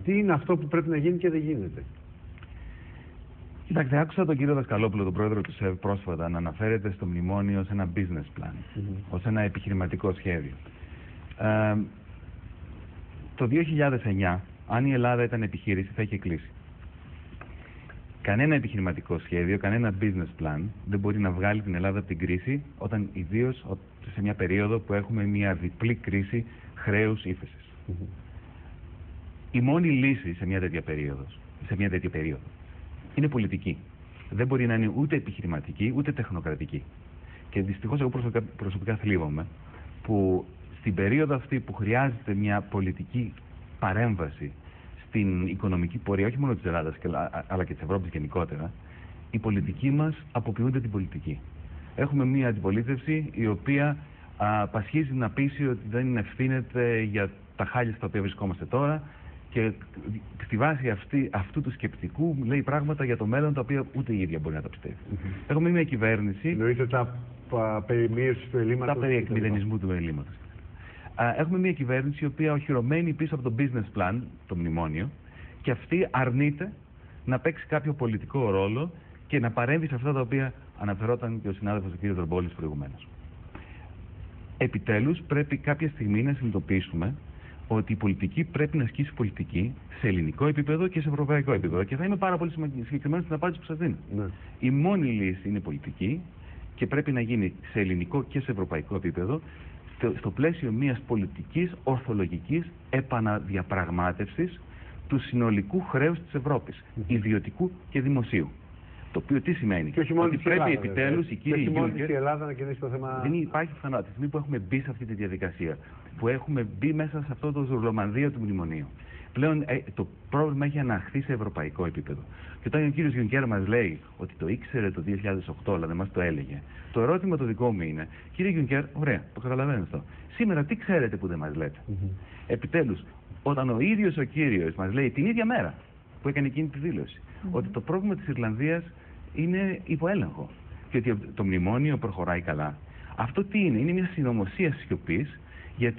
Τι είναι αυτό που πρέπει να γίνει και δεν γίνεται? Κοιτάξτε, άκουσα τον κύριο Δασκαλόπουλο, τον πρόεδρο του ΣΕΒ, πρόσφατα να αναφέρεται στο μνημόνιο ως ένα business plan, ως ένα επιχειρηματικό σχέδιο. Το 2009, αν η Ελλάδα ήταν επιχείρηση, θα είχε κλείσει. Κανένα επιχειρηματικό σχέδιο, κανένα business plan δεν μπορεί να βγάλει την Ελλάδα από την κρίση, όταν ιδίως σε μια περίοδο που έχουμε μια διπλή κρίση χρέους ύφεσης. Η μόνη λύση σε μια τέτοια περίοδο είναι πολιτική. Δεν μπορεί να είναι ούτε επιχειρηματική ούτε τεχνοκρατική. Και δυστυχώς εγώ προσωπικά θλίβομαι που στην περίοδο αυτή που χρειάζεται μια πολιτική παρέμβαση στην οικονομική πορεία, όχι μόνο της Ελλάδας αλλά και της Ευρώπης γενικότερα, οι πολιτικοί μας αποποιούνται την πολιτική. Έχουμε μια αντιπολίτευση η οποία πασχίζει να πείσει ότι δεν ευθύνεται για τα χάλια στα οποία βρισκόμαστε τώρα και στη βάση αυτού του σκεπτικού λέει πράγματα για το μέλλον τα οποία ούτε η ίδια μπορεί να τα πιστεύει. Έχουμε μια κυβέρνηση. Εννοείται τα περί μείωσης του ελλείμματος. Τα περί εκμηδενισμού του ελλείμματος. Έχουμε μια κυβέρνηση η οποία οχυρωμένη πίσω από το business plan, το μνημόνιο, και αυτή αρνείται να παίξει κάποιο πολιτικό ρόλο και να παρέμβει σε αυτά τα οποία αναφερόταν και ο συνάδελφος ο κ. Δορμπόλης προηγουμένως. Επιτέλους, πρέπει κάποια στιγμή να συνειδητοποιήσουμε ότι η πολιτική πρέπει να ασκήσει πολιτική σε ελληνικό επίπεδο και σε ευρωπαϊκό επίπεδο. Και θα είμαι πάρα πολύ συγκεκριμένος στην απάντηση που σας δίνω. Ναι. Η μόνη λύση είναι πολιτική και πρέπει να γίνει σε ελληνικό και σε ευρωπαϊκό επίπεδο, στο πλαίσιο μιας πολιτικής ορθολογικής επαναδιαπραγμάτευσης του συνολικού χρέους της Ευρώπης, ιδιωτικού και δημοσίου. Το οποίο τι σημαίνει? Και όχι μόνο ότι πρέπει επιτέλους η κύριοι Γιούνκερ. Η Ελλάδα να κινήσει το θέμα. Δεν υπάρχει πιθανότητα. Τη στιγμή που έχουμε μπει σε αυτή τη διαδικασία, που έχουμε μπει μέσα σε αυτό το ζουρλομανδίο του μνημονίου, πλέον το πρόβλημα έχει αναχθεί σε ευρωπαϊκό επίπεδο. Και όταν ο κύριος Γιούνκερ μας λέει ότι το ήξερε το 2008, αλλά δεν μας το έλεγε, το ερώτημα το δικό μου είναι, κύριε Γιούνκερ, ωραία, το καταλαβαίνω αυτό. Σήμερα τι ξέρετε που δεν μας λέτε? Επιτέλους, όταν ο ίδιος ο κύριος μας λέει την ίδια μέρα που έκανε εκείνη τη δήλωση, ότι το πρόβλημα της Ιρλανδίας είναι υπό έλεγχο και ότι το μνημόνιο προχωράει καλά. Αυτό τι είναι? Είναι μια συνωμοσία σιωπής για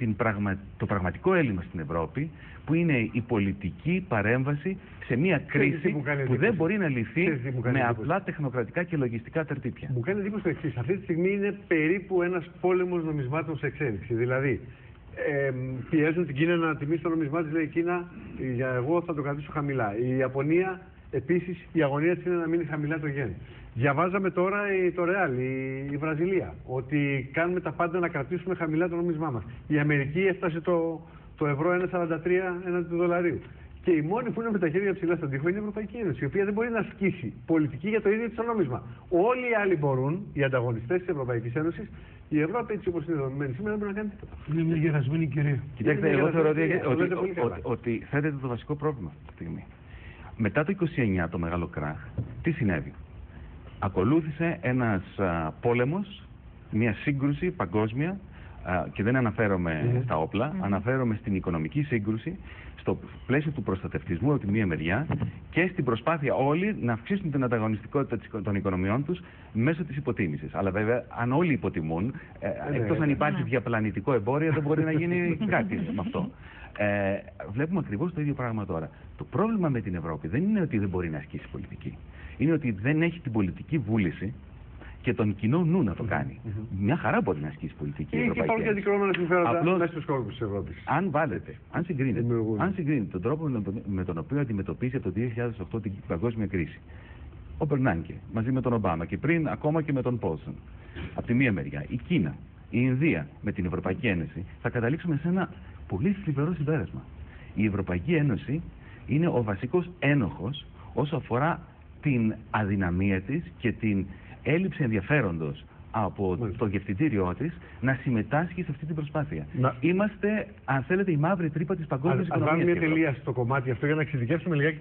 το πραγματικό έλλειμμα στην Ευρώπη, που είναι η πολιτική παρέμβαση σε μια κρίση που δεν μπορεί να λυθεί με απλά τεχνοκρατικά και λογιστικά τερτύπια. Μου κάνει εντύπωση το εξής. Αυτή τη στιγμή είναι περίπου ένας πόλεμος νομισμάτων σε εξέλιξη. Δηλαδή, πιέζουν την Κίνα να τιμήσει το νομισμά της, λέει η Κίνα, για εγώ θα το κρατήσω χαμηλά. Η Ιαπωνία επίσης, η αγωνία της είναι να μείνει χαμηλά το γεν. Διαβάζαμε τώρα το Ρεάλ, η Βραζιλία, ότι κάνουμε τα πάντα να κρατήσουμε χαμηλά το νομισμά μας. Η Αμερική έφτασε το ευρώ 1,43 έναντι του δολαρίου. Και η μόνη που είναι με τα χέρια ψηλά στον τοίχο είναι η Ευρωπαϊκή Ένωση, η οποία δεν μπορεί να ασκήσει πολιτική για το ίδιο της το νόμισμα. Όλοι οι άλλοι μπορούν, οι ανταγωνιστές της Ευρωπαϊκής Ένωσης. Η Ευρώπη, έτσι όπως είναι δομημένη σήμερα, δεν μπορεί να κάνει τίποτα. Είναι μια γερασμένη κυρία. Κοιτάξτε, εγώ θεωρώ ότι θέτεται το βασικό πρόβλημα αυτή τη στιγμή. Μετά το 29 το μεγάλο κράχ, τι συνέβη? Ακολούθησε ένας πόλεμος, μια σύγκρουση παγκόσμια, και δεν αναφέρομαι στα όπλα, αναφέρομαι στην οικονομική σύγκρουση, στο πλαίσιο του προστατευτισμού από τη μία μεριά και στην προσπάθεια όλοι να αυξήσουν την ανταγωνιστικότητα των οικονομιών τους μέσω της υποτίμησης. Αλλά βέβαια, αν όλοι υποτιμούν, εκτός αν υπάρχει διαπλανητικό εμπόριο, δεν μπορεί να γίνει κάτι με αυτό. Βλέπουμε ακριβώς το ίδιο πράγμα τώρα. Το πρόβλημα με την Ευρώπη δεν είναι ότι δεν μπορεί να ασκήσει πολιτική. Είναι ότι δεν έχει την πολιτική βούληση και τον κοινό νου να το κάνει. Μια χαρά μπορεί να ασκήσει πολιτική. Υπάρχουν και αντικρώμενα συμφέροντα μέσα στους κόρπους της Ευρώπης. Αν βάλετε, αν συγκρίνετε τον τρόπο με τον οποίο αντιμετωπίσει από το 2008 την παγκόσμια κρίση ο Μπερνάνκε μαζί με τον Ομπάμα και πριν ακόμα και με τον Πόλσον, από τη μία μεριά, η Κίνα, η Ινδία με την Ευρωπαϊκή Ένωση, θα καταλήξουμε σε ένα πολύ θλιβερό συμπέρασμα. Η Ευρωπαϊκή Ένωση είναι ο βασικός ένοχος όσο αφορά την αδυναμία της και την έλλειψη ενδιαφέροντος από το διευθυντήριό της να συμμετάσχει σε αυτή την προσπάθεια. Είμαστε, αν θέλετε, η μαύρη τρύπα της παγκόσμιας οικονομίας. Αν βάλουμε μια τελεία στο κομμάτι αυτό για να εξειδικεύσουμε λιγάκι